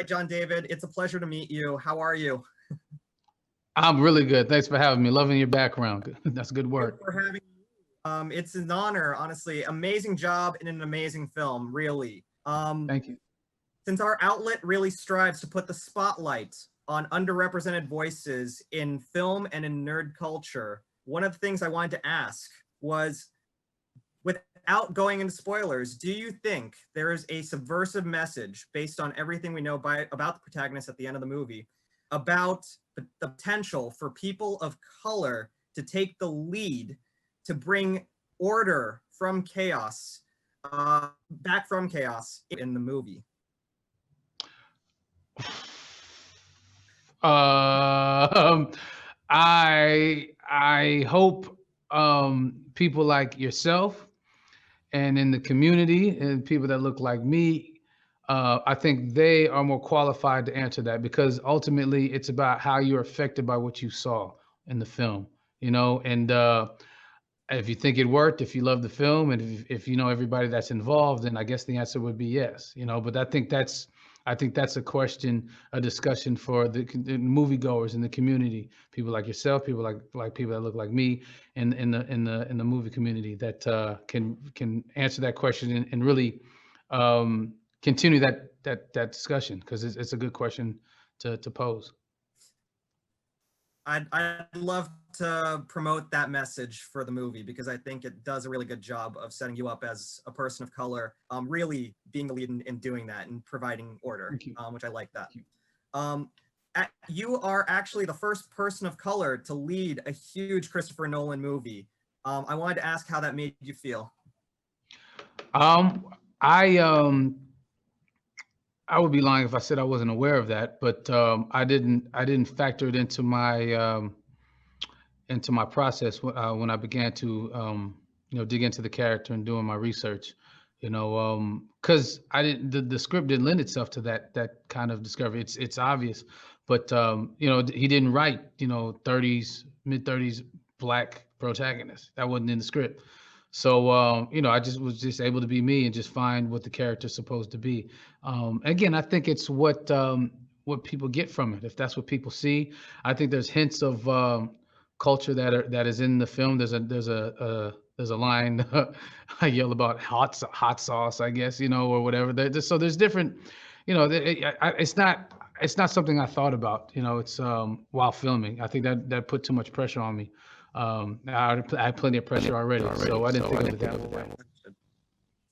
John David. It's a pleasure to meet you. How are you? I'm really good. Thanks for having me. Loving your background. That's good Thank you work. for having me. It's an honor, honestly. Amazing job in an amazing film, really. Thank you. Since our outlet really strives to put the spotlight on underrepresented voices in film and in nerd culture, one of the things I wanted to ask was, without going into spoilers, do you think there is a subversive message based on everything we know about the protagonist at the end of the movie about the potential for people of color to take the lead to bring order from chaos, back from chaos in the movie? Um, I hope people like yourself and in the community and people that look like me, I think they are more qualified to answer that because ultimately it's about how you're affected by what you saw in the film, and if you think it worked, if you love the film, and if you know everybody that's involved, then I guess the answer would be yes. But I think that's a question, a discussion for the moviegoers in the community, people like yourself, people like people that look like me, in the movie community that can answer that question and really continue that discussion because it's a good question to pose. I'd love to promote that message for the movie because I think it does a really good job of setting you up as a person of color, really being the lead in doing that and providing order, Thank you. which I like that. Thank you. Um, you are actually the first person of color to lead a huge Christopher Nolan movie. I wanted to ask how that made you feel. Um, I would be lying if I said I wasn't aware of that, but I didn't factor it into my process when I began to dig into the character and doing my research. Because I didn't the script didn't lend itself to that kind of discovery. It's obvious, but he didn't write 30s mid 30s black protagonist. That wasn't in the script. So I just was just able to be me and just find what the character's supposed to be. Again, I think it's what people get from it. If that's what people see, I think there's hints of culture that is in the film. There's a line I yell about hot sauce, I guess, or whatever. So there's different, it's not something I thought about. It's while filming. I think that put too much pressure on me. I had plenty of pressure already, so I didn't think of it that way.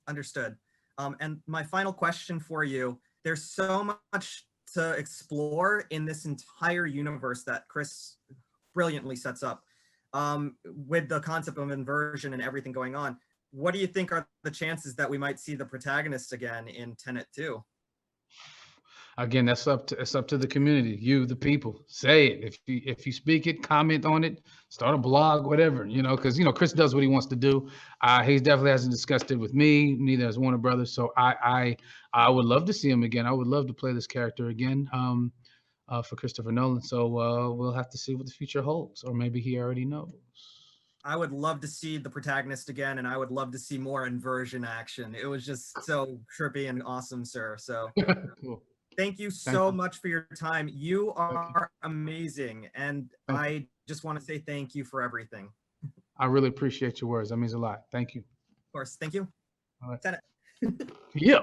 Understood. And my final question for you, there's so much to explore in this entire universe that Chris brilliantly sets up, with the concept of inversion and everything going on. What do you think are the chances that we might see the protagonist again in Tenet 2? Again, it's up to the community, you, the people. Say it. If you speak it, comment on it, start a blog, whatever. Because Chris does what he wants to do. He definitely hasn't discussed it with me. Neither has Warner Brothers. So I would love to see him again. I would love to play this character again. For Christopher Nolan. So we'll have to see what the future holds, or maybe he already knows. I would love to see the protagonist again, and I would love to see more inversion action. It was just so trippy and awesome, sir. So Cool. thank you Thank so you. much for your time. You Thank you. are amazing, and Thank you. I just want to say thank you for everything. Of I really appreciate your words. That means a lot. Thank you. course, thank you. All right. Tenet. Yeah.